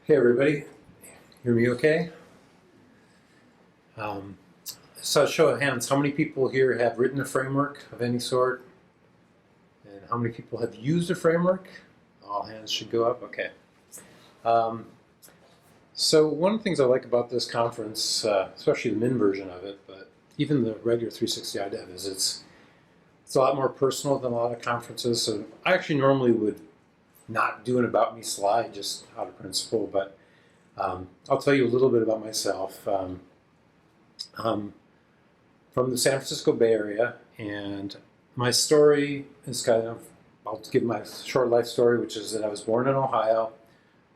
Hey everybody, hear me okay? So show of hands, how many people here have written a framework of any sort? And how many people have used a framework? All hands should go up, okay. So one of the things I like about this conference, especially the Min version of it, but even the regular 360 IDEV, is it's a lot more personal than a lot of conferences. So I actually normally would not do an About Me slide just out of principle, but I'll tell you a little bit about myself. I'm from the San Francisco Bay Area, and my story is I'll give my short life story, which is that I was born in Ohio,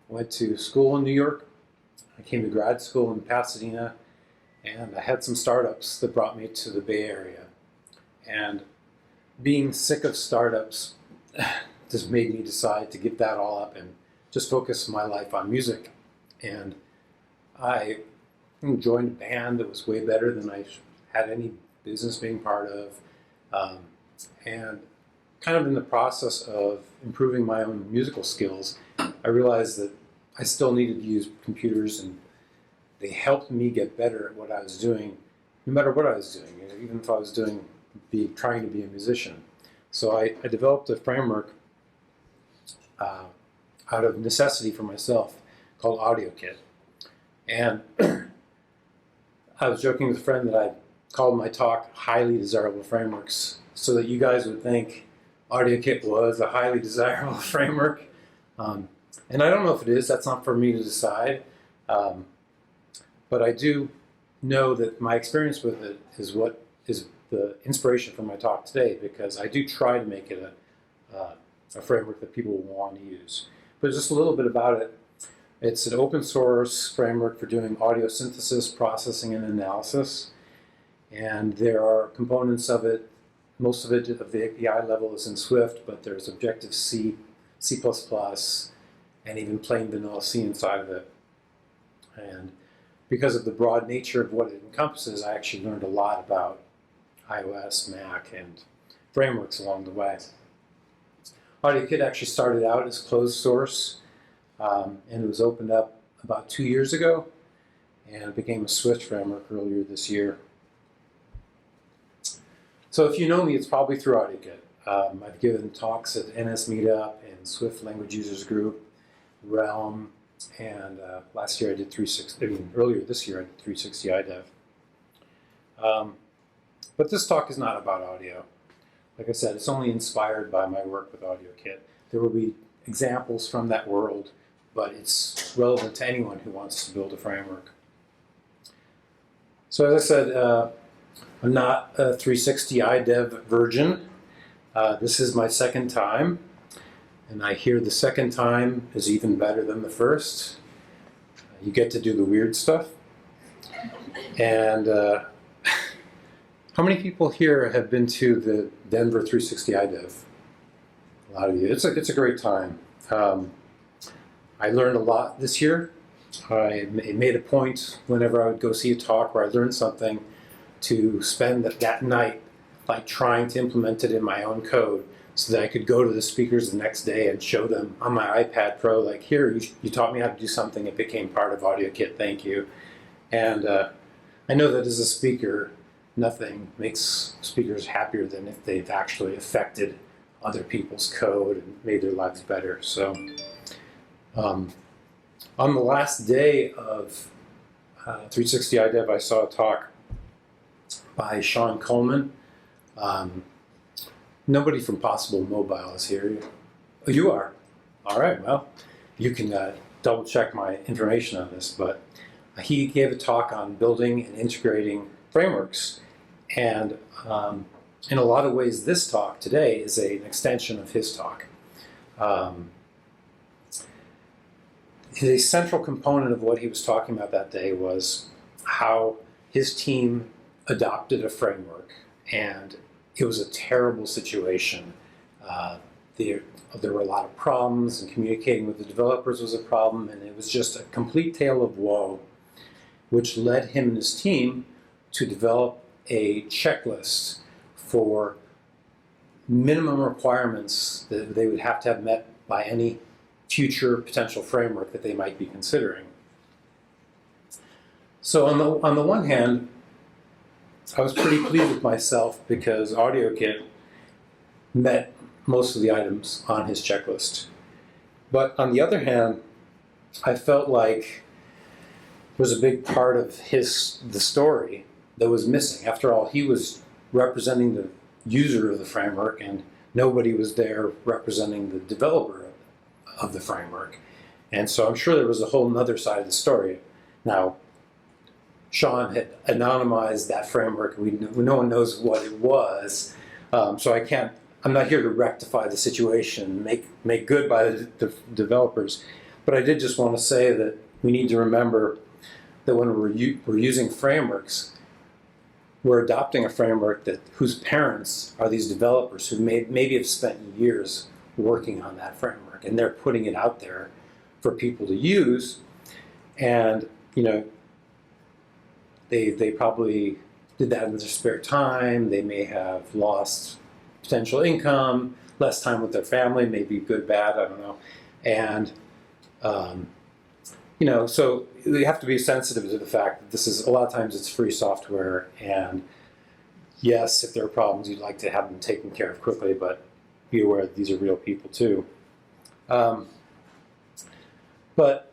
went to school in New York, I came to grad school in Pasadena, and I had some startups that brought me to the Bay Area. And being sick of startups just made me decide to give that all up and just focus my life on music. And I joined a band that was way better than I had any business being part of. And kind of in the process of improving my own musical skills, I realized that I still needed to use computers, and they helped me get better at what I was doing, no matter what I was doing, even if I was trying to be a musician. So I developed a framework out of necessity for myself called AudioKit. And I was joking with a friend that I called my talk Highly Desirable Frameworks, so that you guys would think AudioKit was a highly desirable framework. And I don't know if it is, that's not for me to decide. But I do know that my experience with it is what is the inspiration for my talk today, because I do try to make it a framework that people will want to use. But just a little bit about it. It's an open source framework for doing audio synthesis, processing, and analysis. And there are components of it. Most of it at the API level is in Swift, but there's Objective-C, C++, and even plain vanilla C inside of it. And because of the broad nature of what it encompasses, I actually learned a lot about iOS, Mac, and frameworks along the way. AudioKit actually started out as closed source, and it was opened up about 2 years ago, and it became a Swift framework earlier this year. So if you know me, it's probably through AudioKit. I've given talks at NS Meetup and Swift Language Users Group, Realm, and last year I did earlier this year I did 360 IDEV. But this talk is not about audio. Like I said, it's only inspired by my work with AudioKit. There will be examples from that world, but it's relevant to anyone who wants to build a framework. So as I said, I'm not a 360 IDEV virgin. This is my second time, and I hear the second time is even better than the first. You get to do the weird stuff. And how many people here have been to the Denver 360 IDEV? A lot of you. It's a great time. I learned a lot this year. I made a point whenever I would go see a talk where I learned something to spend that night like trying to implement it in my own code so that I could go to the speakers the next day and show them on my iPad Pro, like, here, you taught me how to do something. It became part of AudioKit. Thank you. And I know that as a speaker, nothing makes speakers happier than if they've actually affected other people's code and made their lives better. So on the last day of 360 IDEV, I saw a talk by Sean Coleman. Nobody from Possible Mobile is here. Oh, you are? All right, well, you can double check my information on this, but he gave a talk on building and integrating frameworks. And in a lot of ways, this talk today is an extension of his talk. A central component of what he was talking about that day was how his team adopted a framework, and it was a terrible situation. There were a lot of problems, and communicating with the developers was a problem, and it was just a complete tale of woe, which led him and his team to develop a checklist for minimum requirements that they would have to have met by any future potential framework that they might be considering. So on the one hand, I was pretty pleased with myself because AudioKit met most of the items on his checklist. But on the other hand, I felt like there was a big part of the story that was missing. After all, he was representing the user of the framework, and nobody was there representing the developer of the framework. And so I'm sure there was a whole other side of the story. Now, Sean had anonymized that framework. No one knows what it was, so I'm not here to rectify the situation, make good by the developers. But I did just want to say that we need to remember that when we're using frameworks, we're adopting a framework whose parents are these developers who maybe have spent years working on that framework, and they're putting it out there for people to use. And they probably did that in their spare time. They may have lost potential income, less time with their family, maybe good, bad, I don't know. And so we have to be sensitive to the fact that this is, a lot of times it's free software, and yes, if there are problems, you'd like to have them taken care of quickly, but be aware that these are real people too. But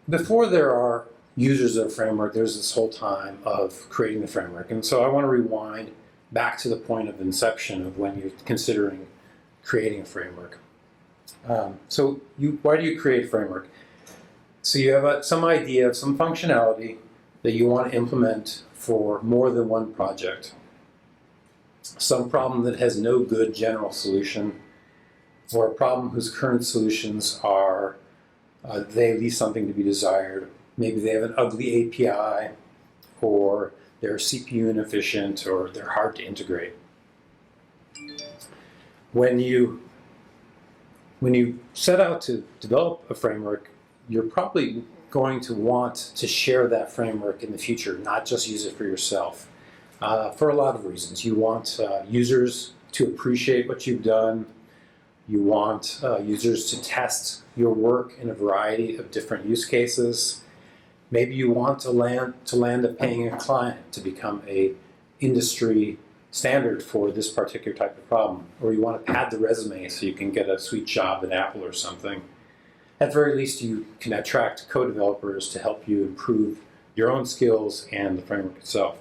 before there are users of a framework, there's this whole time of creating the framework. And so I want to rewind back to the point of inception of when you're considering creating a framework. So why do you create a framework? So you have some idea of some functionality that you want to implement for more than one project. Some problem that has no good general solution, or a problem whose current solutions are, they leave something to be desired. Maybe they have an ugly API, or they're CPU inefficient, or they're hard to integrate. When you set out to develop a framework, you're probably going to want to share that framework in the future, not just use it for yourself. For a lot of reasons. You want users to appreciate what you've done. You want users to test your work in a variety of different use cases. Maybe you want to land up paying a client to become a industry standard for this particular type of problem. Or you want to pad the resume so you can get a sweet job at Apple or something. At the very least, you can attract co-developers to help you improve your own skills and the framework itself.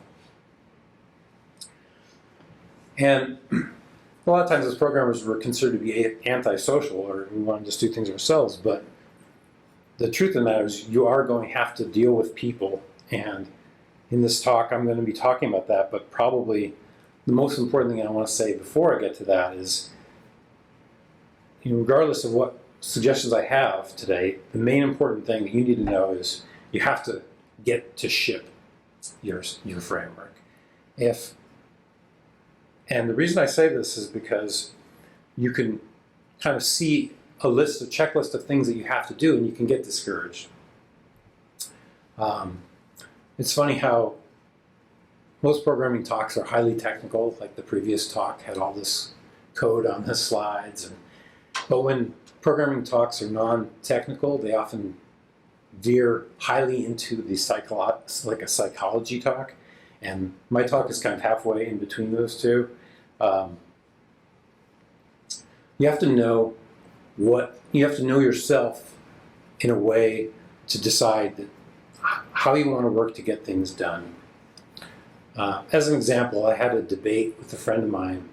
And a lot of times as programmers, we're considered to be antisocial, or we want to just do things ourselves. But the truth of the matter is you are going to have to deal with people. And in this talk, I'm going to be talking about that. But probably the most important thing I want to say before I get to that is, regardless of what suggestions I have today, the main important thing that you need to know is you have to get to ship your framework. And the reason I say this is because you can kind of see a checklist of things that you have to do, and you can get discouraged. It's funny how most programming talks are highly technical, like the previous talk had all this code on the slides. But when programming talks are non-technical, they often veer highly into the like a psychology talk. And my talk is kind of halfway in between those two. You have to know yourself in a way to decide how you want to work to get things done. As an example, I had a debate with a friend of mine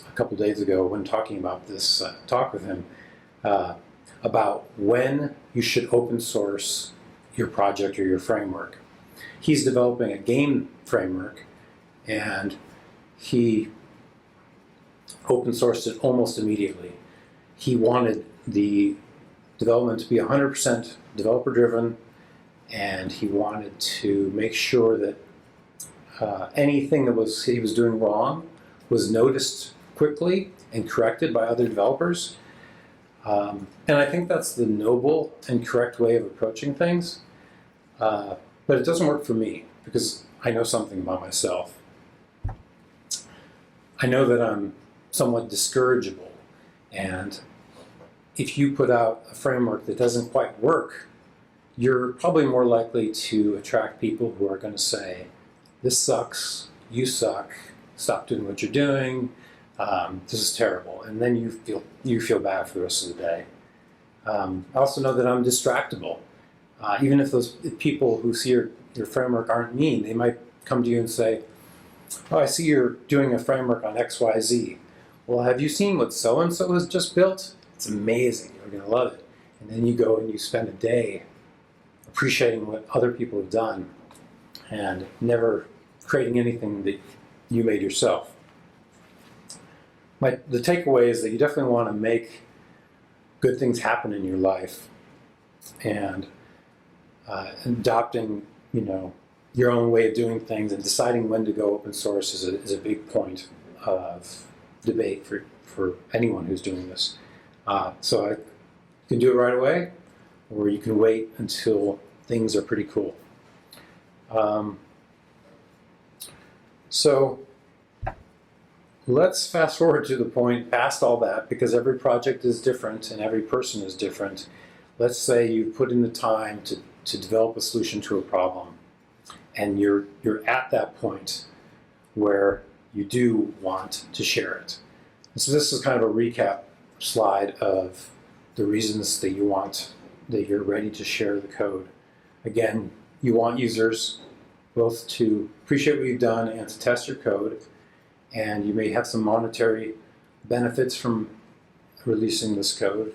a couple days ago when talking about this talk with him about when you should open source your project or your framework. He's developing a game framework, and he open sourced it almost immediately. He wanted the development to be 100% developer driven, and he wanted to make sure that anything that he was doing wrong was noticed quickly and corrected by other developers. And I think that's the noble and correct way of approaching things. But it doesn't work for me because I know something about myself. I know that I'm somewhat discourageable, and if you put out a framework that doesn't quite work, you're probably more likely to attract people who are going to say, this sucks, you suck, stop doing what you're doing, this is terrible. And then you feel bad for the rest of the day. I also know that I'm distractible. Even if those people who see your framework aren't mean, they might come to you and say, oh, I see you're doing a framework on XYZ. Well, have you seen what so-and-so has just built? It's amazing. You're going to love it. And then you go and you spend a day appreciating what other people have done and never creating anything that you made yourself. The takeaway is that you definitely want to make good things happen in your life, and adopting, your own way of doing things and deciding when to go open source is a big point of debate for anyone who's doing this. So you can do it right away, or you can wait until things are pretty cool. So let's fast forward to the point past all that, because every project is different and every person is different. Let's say you put in the time to develop a solution to a problem, and you're at that point where you do want to share it. And so this is kind of a recap slide of the reasons that you're ready to share the code. Again, you want users both to appreciate what you've done and to test your code, and you may have some monetary benefits from releasing this code,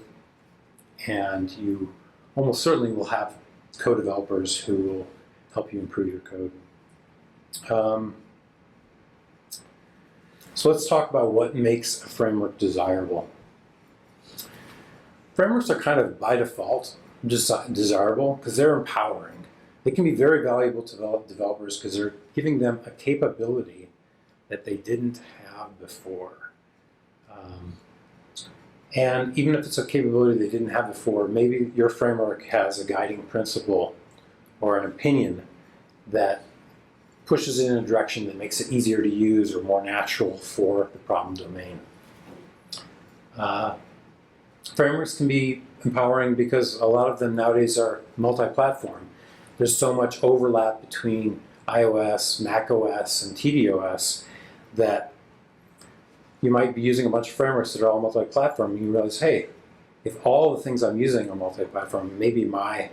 and you almost certainly will have code developers who will help you improve your code. So let's talk about what makes a framework desirable. Frameworks are kind of by default desirable because they're empowering. They can be very valuable to developers because they're giving them a capability that they didn't have before. And even if it's a capability they didn't have before, maybe your framework has a guiding principle or an opinion that pushes it in a direction that makes it easier to use or more natural for the problem domain. Frameworks can be empowering because a lot of them nowadays are multi-platform. There's so much overlap between iOS, macOS, and tvOS that you might be using a bunch of frameworks that are all multi-platform, and you realize, hey, if all the things I'm using are multi-platform, maybe my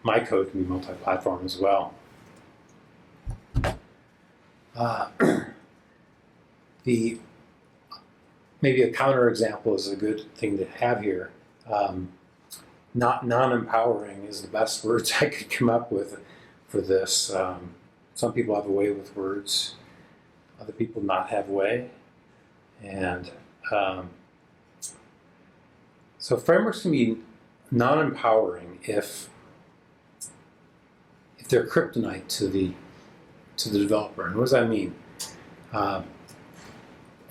code can be multi-platform as well. Maybe a counterexample is a good thing to have here. Non-empowering is the best words I could come up with for this. Some people have a way with words, other people not have way. And so frameworks can be non-empowering if they're kryptonite to the developer. And what does that mean?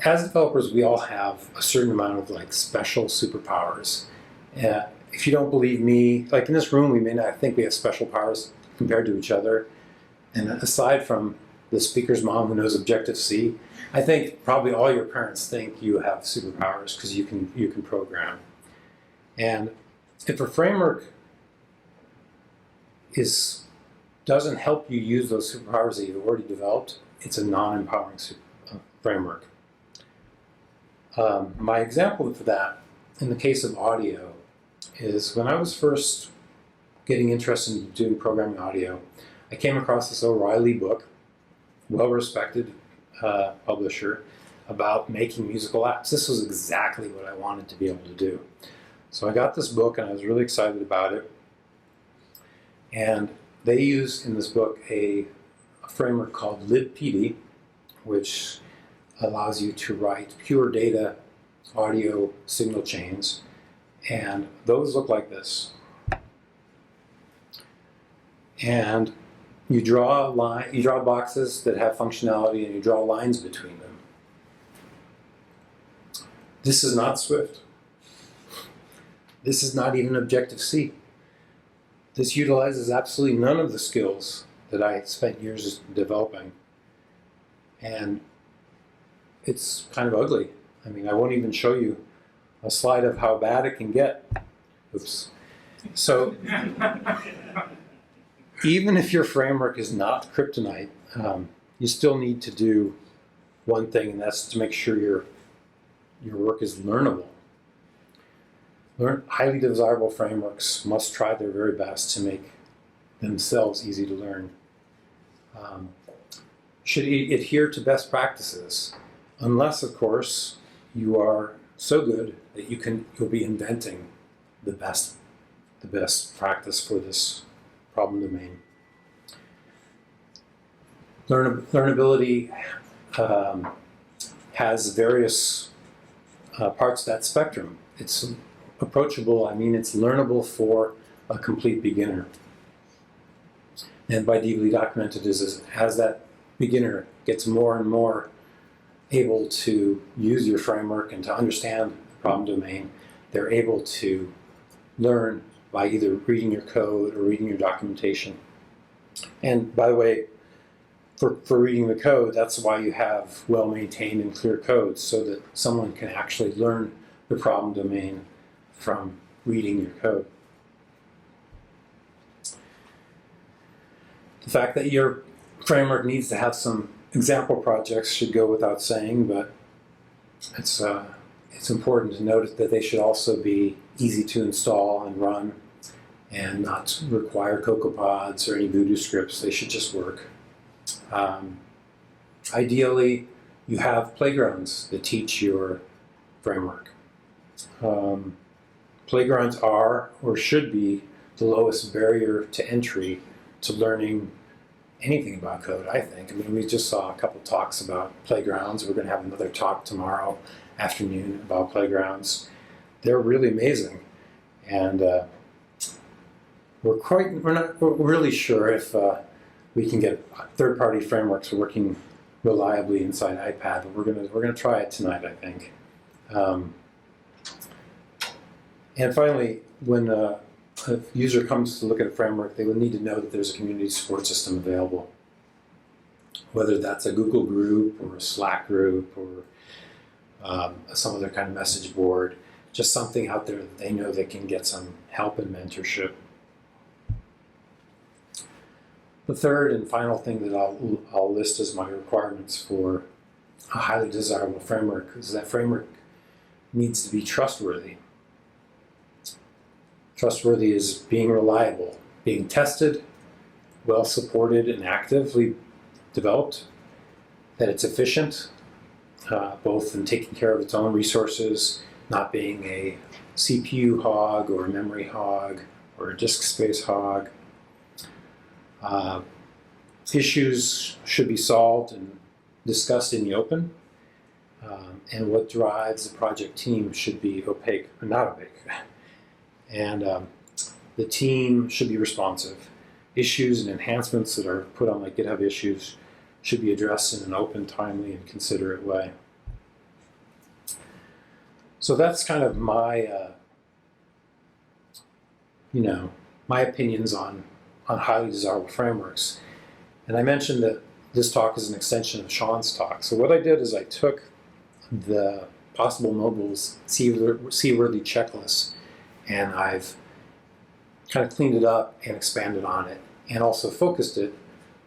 As developers, we all have a certain amount of special superpowers. If you don't believe me, in this room, we may not think we have special powers compared to each other. And aside from the speaker's mom who knows Objective-C, I think probably all your parents think you have superpowers because you can program. And if a framework doesn't help you use those superpowers that you've already developed, it's a non-empowering framework. My example for that, in the case of audio, is when I was first getting interested in doing programming audio, I came across this O'Reilly book, well-respected publisher, about making musical apps. This was exactly what I wanted to be able to do. So I got this book and I was really excited about it. And they use in this book a framework called libpd, which allows you to write pure data audio signal chains. And those look like this. And you draw boxes that have functionality, and you draw lines between them. This is not Swift. This is not even Objective-C. This utilizes absolutely none of the skills that I spent years developing. And it's kind of ugly. I mean, I won't even show you a slide of how bad it can get. Oops. So even if your framework is not kryptonite, you still need to do one thing, and that's to make sure your work is learnable. Highly desirable frameworks must try their very best to make themselves easy to learn. Should adhere to best practices, unless, of course, you are so good that you'll be inventing the best practice for this problem domain. Learnability has various parts of that spectrum. It's approachable, it's learnable for a complete beginner. And by deeply documented is as that beginner gets more and more able to use your framework and to understand the problem domain, they're able to learn by either reading your code or reading your documentation. And by the way, for reading the code, that's why you have well-maintained and clear codes, so that someone can actually learn the problem domain from reading your code. The fact that your framework needs to have some example projects should go without saying, but it's important to note that they should also be easy to install and run and not require CocoaPods or any voodoo scripts. They should just work. Ideally, you have playgrounds that teach your framework. Playgrounds are or should be the lowest barrier to entry to learning anything about code, I think. We just saw a couple talks about playgrounds. We're going to have another talk tomorrow afternoon about playgrounds. They're really amazing. And we're not really sure if we can get third-party frameworks working reliably inside iPad, but we're gonna try it tonight, I think. And finally, when a user comes to look at a framework, they will need to know that there's a community support system available, whether that's a Google group or a Slack group or some other kind of message board, just something out there that they know they can get some help and mentorship. The third and final thing that I'll list as my requirements for a highly desirable framework is that framework needs to be trustworthy. Trustworthy is being reliable, being tested, well supported and actively developed, that it's efficient, both in taking care of its own resources, not being a CPU hog or a memory hog or a disk space hog. Issues should be solved and discussed in the open, and what drives the project team should be opaque, or not opaque. And the team should be responsive. Issues and enhancements that are put on like GitHub issues should be addressed in an open, timely, and considerate way. So that's kind of my, my opinions on highly desirable frameworks. And I mentioned that this talk is an extension of Sean's talk. So what I did is I took the possible mobiles seaworthy checklist, and I've kind of cleaned it up and expanded on it, and also focused it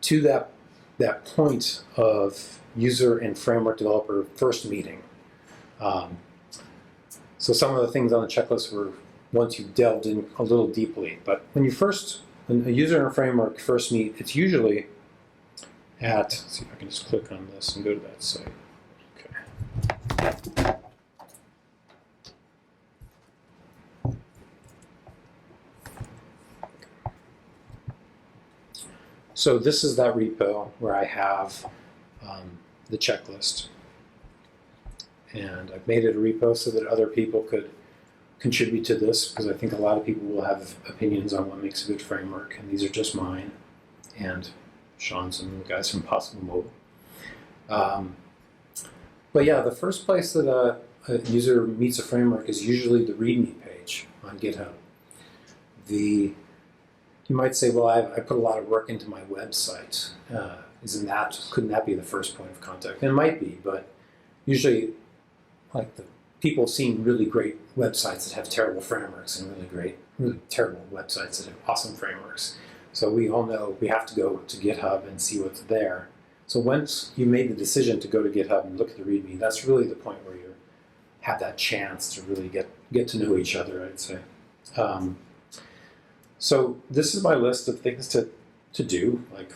to that point of user and framework developer first meeting. So some of the things on the checklist were once you've delved in a little deeply. But when a user and a framework first meet, it's usually let's see if I can just click on this and go to that site. Okay. So this is that repo where I have the checklist. And I've made it a repo so that other people could contribute to this, because I think a lot of people will have opinions on what makes a good framework, and these are just mine and Sean's and the guys from Possible Mobile. But yeah, the first place that a user meets a framework is usually the README page on GitHub. You might say, well, I put a lot of work into my website. Couldn't that be the first point of contact? And it might be, but usually like the people seeing really great websites that have terrible frameworks and really terrible websites that have awesome frameworks. So we all know we have to go to GitHub and see what's there. So once you made the decision to go to GitHub and look at the README, that's really the point where you have that chance to really get to know each other, I'd say. So this is my list of things to do, like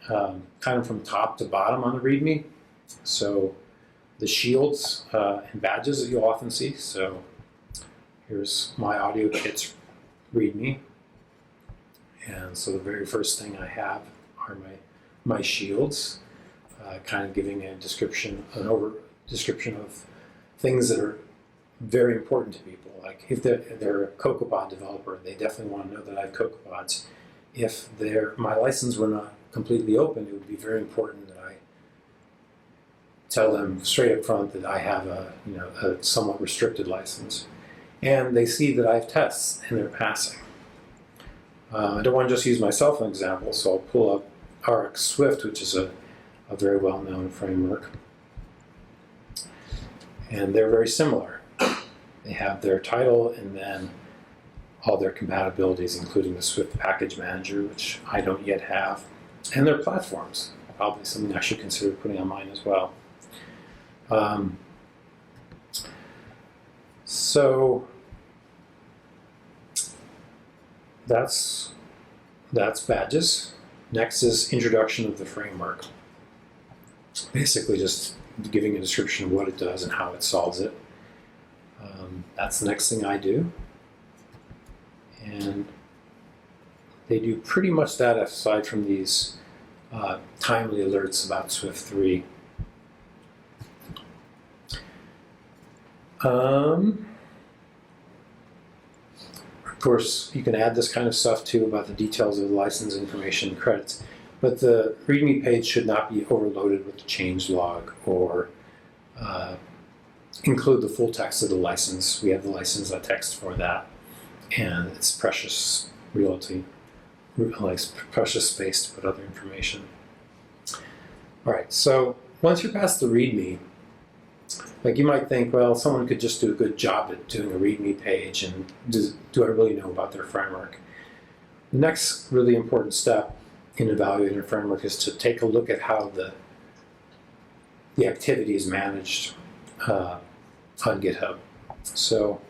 kind of from top to bottom on the README. So the shields and badges that you'll often see. So here's my audio kits README. And so the very first thing I have are my shields, kind of giving a description, description of things that are very important to people. Like if they're a CocoaPod developer, they definitely want to know that I have CocoaPods. If my license were not completely open, it would be very important that I tell them straight up front that I have a somewhat restricted license. And they see that I have tests and they're passing. I don't want to just use myself as an example, so I'll pull up RX Swift, which is a very well-known framework. And they're very similar. They have their title and then all their compatibilities, including the Swift package manager, which I don't yet have, and their platforms. Probably something I should consider putting on mine as well. So that's badges. Next is introduction of the framework. Basically just giving a description of what it does and how it solves it. That's the next thing I do. And they do pretty much that aside from these timely alerts about Swift 3. Of course, you can add this kind of stuff too about the details of the license information and credits, but the README page should not be overloaded with the change log or include the full text of the license. We have the license text for that, and it's precious realty, precious space to put other information. All right, so once you're past the README, like you might think, well, someone could just do a good job at doing a README page, and do I really know about their framework? The next really important step in evaluating a framework is to take a look at how the activity is managed on GitHub. So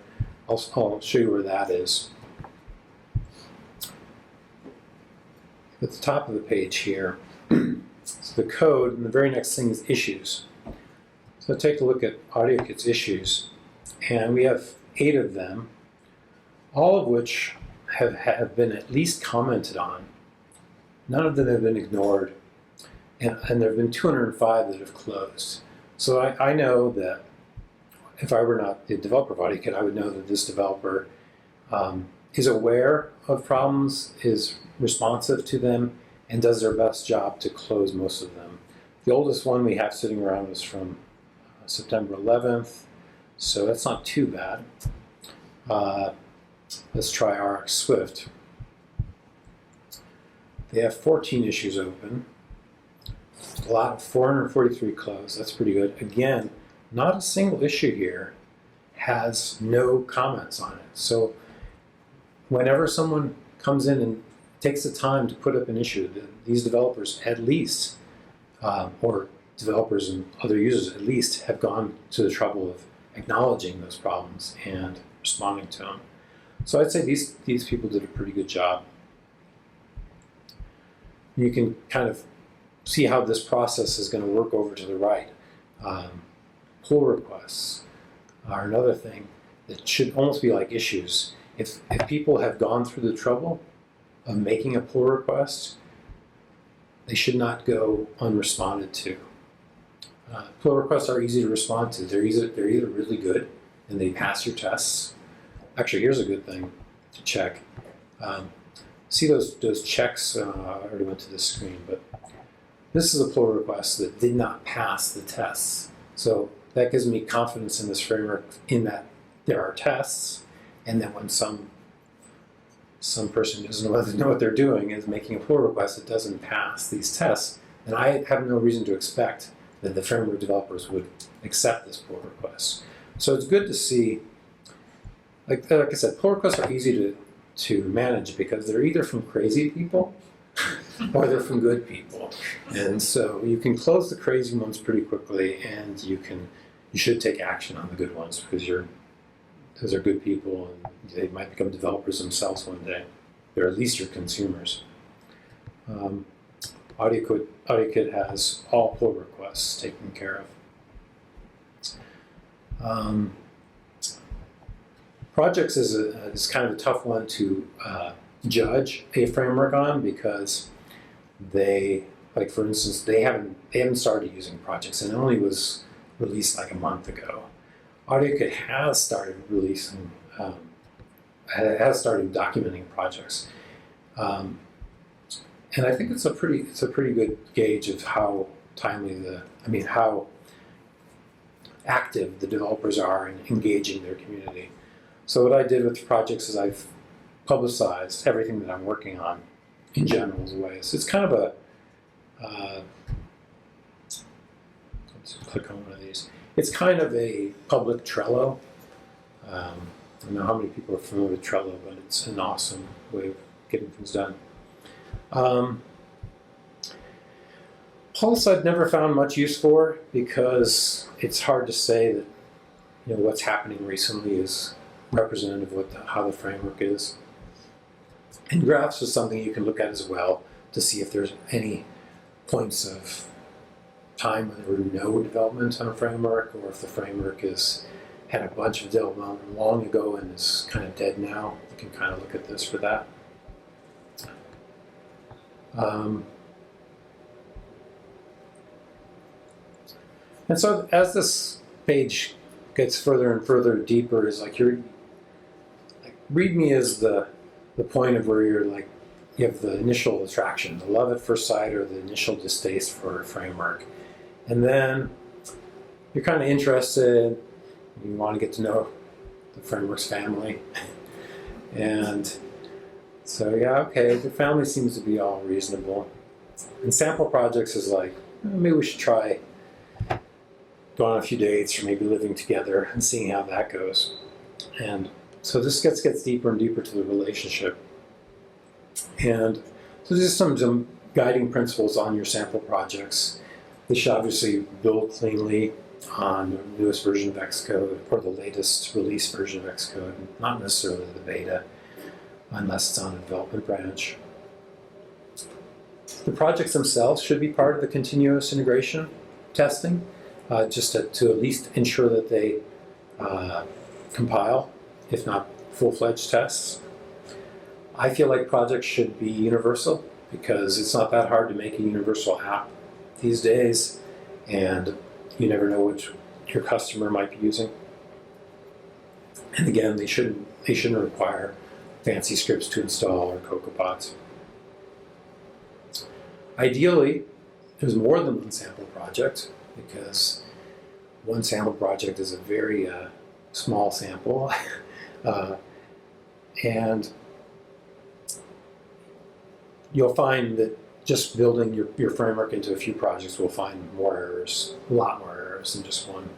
I'll show you where that is. At the top of the page here, so the code, and the very next thing is issues. So take a look at AudioKit's issues, and we have 8 of them, all of which have been at least commented on. None of them have been ignored, and there have been 205 that have closed. So I know that if I were not the developer of AudioKit, I would know that this developer is aware of problems, is responsive to them, and does their best job to close most of them. The oldest one we have sitting around is from September 11th, so that's not too bad. Let's try RX Swift. They have 14 issues open, a lot of 443 closed. That's pretty good. Again, not a single issue here has no comments on it. So whenever someone comes in and takes the time to put up an issue, these developers at least, or developers and other users at least, have gone to the trouble of acknowledging those problems and responding to them. So I'd say these people did a pretty good job. You can kind of see how this process is going to work over to the right. Pull requests are another thing that should almost be like issues. If people have gone through the trouble of making a pull request, they should not go unresponded to. Pull requests are easy to respond to. They're either really good and they pass your tests. Actually, here's a good thing to check. See those checks? I already went to this screen, but this is a pull request that did not pass the tests. So that gives me confidence in this framework in that there are tests, and that when some person doesn't know what they're doing is making a pull request that doesn't pass these tests, then I have no reason to expect that the framework developers would accept this pull request. So it's good to see, like I said, pull requests are easy to manage because they're either from crazy people or they're from good people. And so you can close the crazy ones pretty quickly, and you should take action on the good ones because those are good people and they might become developers themselves one day. They're at least your consumers. AudioKit has all pull requests taken care of. Projects is kind of a tough one to judge a framework on because they, like for instance, they haven't started using projects, and it only was released like a month ago. AudioKit has started releasing, has started documenting projects, and I think it's a pretty good gauge of how timely how active the developers are in engaging their community. So what I did with projects is I've publicized everything that I'm working on in general ways. It's kind of a let's click on one of these. It's kind of a public Trello. I don't know how many people are familiar with Trello, but it's an awesome way of getting things done. Pulse I've never found much use for because it's hard to say that what's happening recently is representative of how the framework is. And graphs is something you can look at as well to see if there's any points of time when there were no development on a framework, or if the framework had a bunch of development long ago and is kind of dead now. You can kind of look at this for that. And so as this page gets further and further deeper, is like README is the point of where you have the initial attraction, the love at first sight, or the initial distaste for a framework. And then you're kind of interested, you want to get to know the framework's family. And so, yeah, okay, the family seems to be all reasonable. And sample projects is like, maybe we should try going on a few dates or maybe living together and seeing how that goes. And so this gets deeper and deeper to the relationship. And so there's some guiding principles on your sample projects. They should obviously build cleanly on the newest version of Xcode or the latest release version of Xcode, not necessarily the beta, unless it's on a development branch. The projects themselves should be part of the continuous integration testing, just to at least ensure that they compile, if not full-fledged tests. I feel like projects should be universal because it's not that hard to make a universal app these days, and you never know which your customer might be using. And again, they shouldn't require fancy scripts to install or CocoaPods. Ideally, there's more than one sample project because one sample project is a very small sample, and you'll find that just building your framework into a few projects will find more errors, a lot more errors than just one.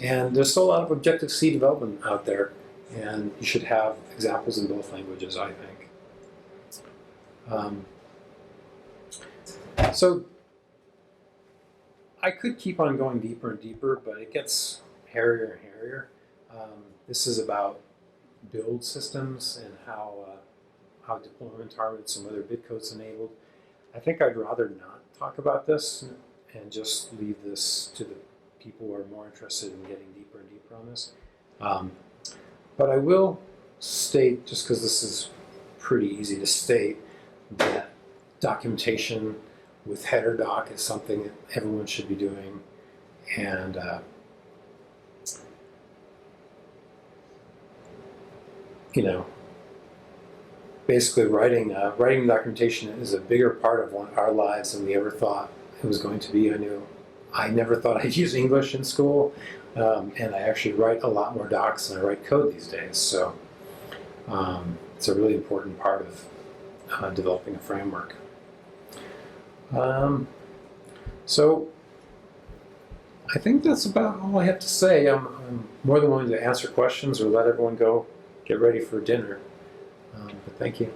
And there's still a lot of Objective-C development out there, and you should have examples in both languages, I think. So I could keep on going deeper and deeper, but it gets hairier and hairier. This is about build systems and how deployment targets and whether bitcode's enabled. I think I'd rather not talk about this and just leave this to the people who are more interested in getting deeper and deeper on this. But I will state, just because this is pretty easy to state, that documentation with header doc is something that everyone should be doing, and basically writing documentation is a bigger part of our lives than we ever thought it was going to be. I never thought I'd use English in school, and I actually write a lot more docs than I write code these days. So it's a really important part of developing a framework. So I think that's about all I have to say. I'm more than willing to answer questions or let everyone go get ready for dinner. But thank you.